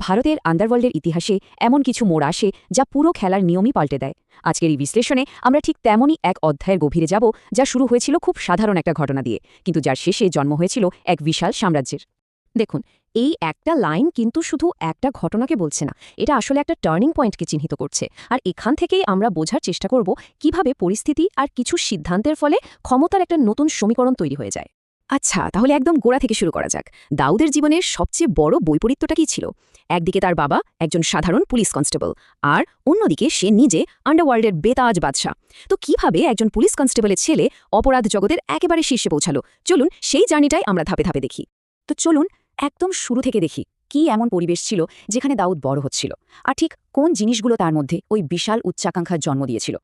ভারতের আন্ডারওয়ার্ল্ডের ইতিহাসে এমন কিছু মোড় আসে যা পুরো খেলার নিয়মই পাল্টে দেয়। আজকের এই বিশ্লেষণে আমরা ঠিক তেমনই এক অধ্যায়ের গভীরে যাব যা শুরু হয়েছিল খুব সাধারণ একটা ঘটনা দিয়ে, কিন্তু যার শেষে জন্ম হয়েছিল এক বিশাল সাম্রাজ্যের। দেখুন, এই একটা লাইন কিন্তু শুধু একটা ঘটনাকে বলছে না, এটা আসলে একটা টার্নিং পয়েন্টকে চিহ্নিত করছে। আর এখান থেকেই আমরা বোঝার চেষ্টা করব কিভাবে পরিস্থিতি আর কিছু সিদ্ধান্তের ফলে ক্ষমতার একটা নতুন সমীকরণ তৈরি হয়ে যায়। আচ্ছা, তাহলে একদম গোড়া থেকে শুরু করা যাক। দাউদের জীবনের সবচেয়ে বড় বৈপরীত্যটা কী ছিল? একদিকে তার বাবা একজন সাধারণ পুলিশ কনস্টেবল, আর অন্যদিকে সে নিজে আন্ডারওয়ার্ল্ডের বেতাজ বাদশা। তো কিভাবে একজন পুলিশ কনস্টেবলের ছেলে অপরাধ জগতের একেবারে শীর্ষে পৌঁছালো? চলুন সেই জার্নিটাই আমরা ধাপে ধাপে দেখি। তো চলুন একদম শুরু থেকে দেখি কি এমন পরিবেশ ছিল যেখানে দাউদ বড় হচ্ছিল, আর ঠিক কোন জিনিসগুলো তার মধ্যে ওই বিশাল উচ্চাকাঙ্ক্ষার জন্ম দিয়েছিল।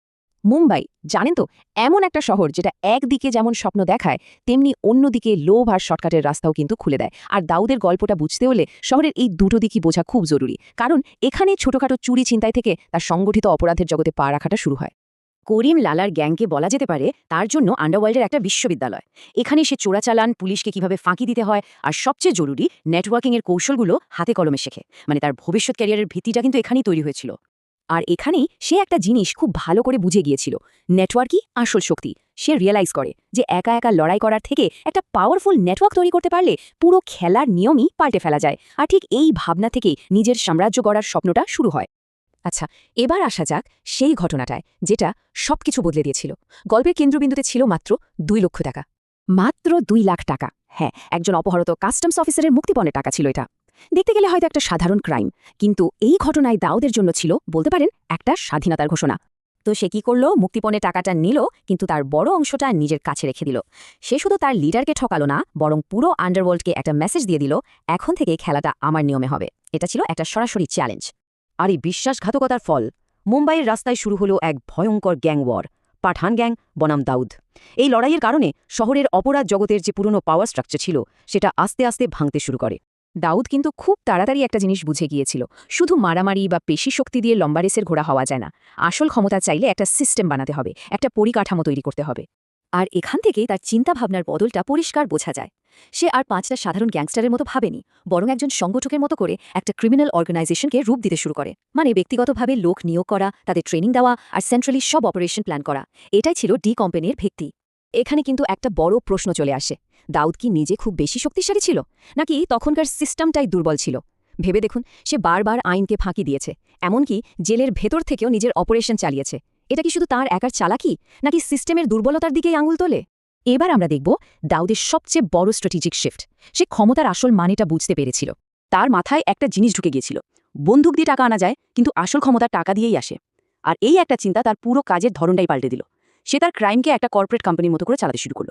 মুম্বাই, জানেন তো, এমন একটা শহর যেটা একদিকে যেমন স্বপ্ন দেখায়, তেমনি অন্যদিকে লোভ আর শর্টকাটের রাস্তাও কিন্তু খুলে দেয়। আর দাউদের গল্পটা বুঝতে হলে শহরের এই দুটো দিকই বোঝা খুব জরুরি, কারণ এখানে ছোটখাটো চুরি ছিনতাই থেকে তার সংগঠিত অপরাধের জগতে পা রাখাটা শুরু হয়। করিম লালার গ্যাংকে বলা যেতে পারে তার জন্য আন্ডারওয়ার্ল্ডের একটা বিশ্ববিদ্যালয়। এখানে সে চোরাচালান, পুলিশকে কিভাবে ফাঁকি দিতে হয়, আর সবচেয়ে জরুরি নেটওয়ার্কিংয়ের কৌশলগুলো হাতে কলমে শেখে। মানে তার ভবিষ্যৎ ক্যারিয়ারের ভিত্তিটা কিন্তু এখানেই তৈরি হয়েছিল। আর এখানেই সে একটা জিনিস খুব ভালো করে বুঝে গিয়েছিল, নেটওয়ার্কই আসল শক্তি। সে রিয়েলাইজ করে যে একা একা লড়াই করার থেকে একটা পাওয়ারফুল নেটওয়ার্ক তৈরি করতে পারলে পুরো খেলার নিয়মই পাল্টে ফেলা যায়। আর ঠিক এই ভাবনা থেকেই নিজের সাম্রাজ্য গড়ার স্বপ্নটা শুরু হয়। আচ্ছা, এবার আসা যাক সেই ঘটনাটায় যেটা সবকিছু বদলে দিয়েছিল। গল্পের কেন্দ্রবিন্দুতে ছিল মাত্র 2 লক্ষ টাকা। মাত্র 2 লাখ টাকা। হ্যাঁ, একজন অপহরত কাস্টমস অফিসারের মুক্তিপণের টাকা ছিল এটা। দেখতে গেলে হয়তো একটা সাধারণ ক্রাইম, কিন্তু এই ঘটনায় দাউদের জন্য ছিল, বলতে পারেন, একটা স্বাধীনতার ঘোষণা। তো সে কি করল? মুক্তিপণের টাকাটা নিল, কিন্তু তার বড় অংশটা নিজের কাছে রেখে দিল। সে শুধু তার লিডারকে ঠকালো না, বরং পুরো আন্ডারওয়ার্ল্ডকে একটা মেসেজ দিয়ে দিল, এখন থেকে খেলাটা আমার নিয়মে হবে। এটা ছিল একটা সরাসরি চ্যালেঞ্জ। আর এই বিশ্বাসঘাতকতার ফল, মুম্বাইয়ের রাস্তায় শুরু হলো এক ভয়ঙ্কর গ্যাং ওয়ার, পাঠান গ্যাং বনাম দাউদ। এই লড়াইয়ের কারণে শহরের অপরাধ জগতের যে পুরনো পাওয়ার স্ট্রাকচার ছিল সেটা আস্তে আস্তে ভাঙতে শুরু করে। দাউদ কিন্তু খুব তাড়াতাড়ি একটা জিনিস বুঝে গিয়েছিল, শুধু মারামারি বা পেশি শক্তি দিয়ে লম্বা রেসের ঘোড়া হওয়া যায় না। আসল ক্ষমতা চাইলে একটা সিস্টেম বানাতে হবে, একটা পরিকাঠামো তৈরি করতে হবে। আর এখান থেকেই তার চিন্তাভাবনার বদলটা পরিষ্কার বোঝা যায়। সে আর 5টা সাধারণ গ্যাংস্টারের মতো ভাবেনি, বরং একজন সংগঠকের মতো করে একটা ক্রিমিনাল অর্গানাইজেশনকে রূপ দিতে শুরু করে। মানে ব্যক্তিগতভাবে লোক নিয়োগ করা, তাদের ট্রেনিং দেওয়া, আর সেন্ট্রালি সব অপারেশন প্ল্যান করা। এটাই ছিল ডি কোম্পানির ভিত্তি। এখানে কিন্তু একটা বড় প্রশ্ন চলে আসে, দাউদ কি নিজে খুব বেশি শক্তিশালী ছিল, নাকি তখনকার সিস্টেমটাই দুর্বল ছিল? ভেবে দেখুন, সে বারবার আইনকে ফাঁকি দিয়েছে, এমনকি জেলের ভেতর থেকেও নিজের অপারেশন চালিয়েছে। এটা কি শুধু তার একার চালাকি, নাকি সিস্টেমের দুর্বলতার দিকেই আঙুল তোলে? এবার আমরা দেখব দাউদের সবচেয়ে বড় স্ট্র্যাটেজিক শিফট। সে ক্ষমতার আসল মানেটা বুঝতে পেরেছিল। তার মাথায় একটা জিনিস ঢুকে গিয়েছিল, বন্দুক দিয়ে টাকা আনা যায়, কিন্তু আসল ক্ষমতা টাকা দিয়েই আসে। আর এই একটা চিন্তা তার পুরো কাজের ধরনটাই পাল্টে দিল। সে তার ক্রাইমকে একটা কর্পোরেট কোম্পানির মতো করে চালাতে শুরু করল।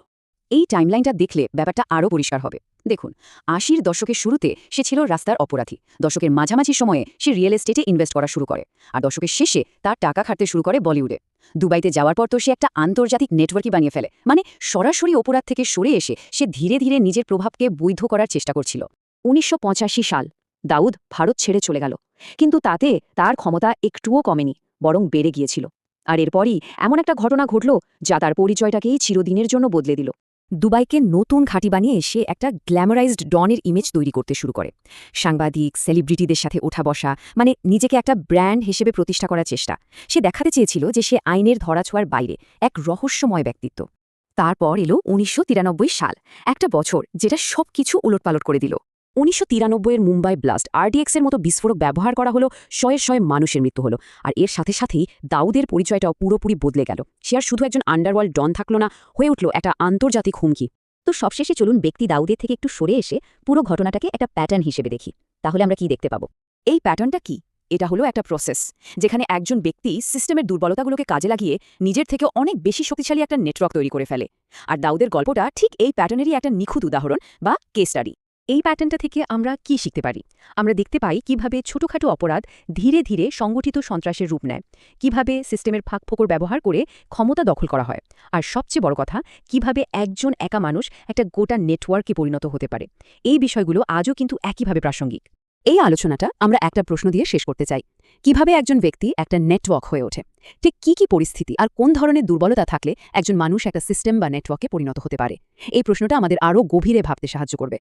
এই টাইমলাইনটা দেখলে ব্যাপারটা আরও পরিষ্কার হবে। দেখুন, 80-র দশকের শুরুতে সে ছিল রাস্তার অপরাধী, দশকের মাঝামাঝি সময়ে সে রিয়েল এস্টেটে ইনভেস্ট করা শুরু করে, আর দশকের শেষে তার টাকা খাটতে শুরু করে বলিউডে। দুবাইতে যাওয়ার পর তো সে একটা আন্তর্জাতিক নেটওয়ার্কই বানিয়ে ফেলে। মানে সরাসরি অপরাধ থেকে সরে এসে সে ধীরে ধীরে নিজের প্রভাবকে বৈধ করার চেষ্টা করছিল। 1985 সাল, দাউদ ভারত ছেড়ে চলে গেল, কিন্তু তাতে তার ক্ষমতা একটুও কমেনি, বরং বেড়ে গিয়েছিল। আর এরপরই এমন একটা ঘটনা ঘটল যা তার পরিচয়টাকেই চিরদিনের জন্য বদলে দিল। দুবাইকে নতুন ঘাঁটি বানিয়ে সে একটা গ্ল্যামারাইজড ডনের ইমেজ তৈরি করতে শুরু করে। সাংবাদিক, সেলিব্রিটিদের সাথে ওঠা বসা, মানে নিজেকে একটা ব্র্যান্ড হিসেবে প্রতিষ্ঠা করার চেষ্টা। সে দেখাতে চেয়েছিল যে সে আইনের ধরাছোঁয়ার বাইরে এক রহস্যময় ব্যক্তিত্ব। তারপর এলো 1993 সাল, একটা বছর যেটা সবকিছু উলটপালট করে দিল। 1993-এর মুম্বাই ব্লাস্ট, আরডিএক্সের মতো বিস্ফোরক ব্যবহার করা হলো, শয়ে শয়ে মানুষের মৃত্যু হলো। আর এর সাথে সাথেই দাউদের পরিচয়টাও পুরোপুরি বদলে গেল। সে আর শুধু একজন আন্ডারওয়ার্ল্ড ডন থাকল না, হয়ে উঠল একটা আন্তর্জাতিক হুমকি। তো সবশেষে চলুন ব্যক্তি দাউদের থেকে একটু সরে এসে পুরো ঘটনাটাকে একটা প্যাটার্ন হিসেবে দেখি। তাহলে আমরা কি দেখতে পাবো? এই প্যাটার্নটা কি? এটা হলো একটা প্রসেস, যেখানে একজন ব্যক্তি সিস্টেমের দুর্বলতাগুলোকে কাজে লাগিয়ে নিজের থেকে অনেক বেশি শক্তিশালী একটা নেটওয়ার্ক তৈরি করে ফেলে। আর দাউদের গল্পটা ঠিক এই প্যাটার্নেরই একটা নিখুঁত উদাহরণ বা কেস স্টাডি। এই প্যাটার্নটা থেকে আমরা কি শিখতে পারি? আমরা দেখতে পাই কিভাবে ছোটখাটো অপরাধ ধীরে ধীরে সংগঠিত সন্ত্রাসের রূপ নেয়, কিভাবে সিস্টেমের ফাঁকফোকর ব্যবহার করে ক্ষমতা দখল করা হয়, আর সবচেয়ে বড় কথা, কিভাবে একজন একা মানুষ একটা গোটা নেটওয়ার্কে পরিণত হতে পারে। এই বিষয়গুলো আজও কিন্তু একইভাবে প্রাসঙ্গিক। এই আলোচনাটা আমরা একটা প্রশ্ন দিয়ে শেষ করতে চাই, কিভাবে একজন ব্যক্তি একটা নেটওয়ার্ক হয়ে ওঠে? ঠিক কি পরিস্থিতি আর কোন ধরনের দুর্বলতা থাকলে একজন মানুষ একটা সিস্টেম বা নেটওয়ার্কে পরিণত হতে পারে? এই প্রশ্নটা আমাদের আরও গভীরে ভাবতে সাহায্য করবে।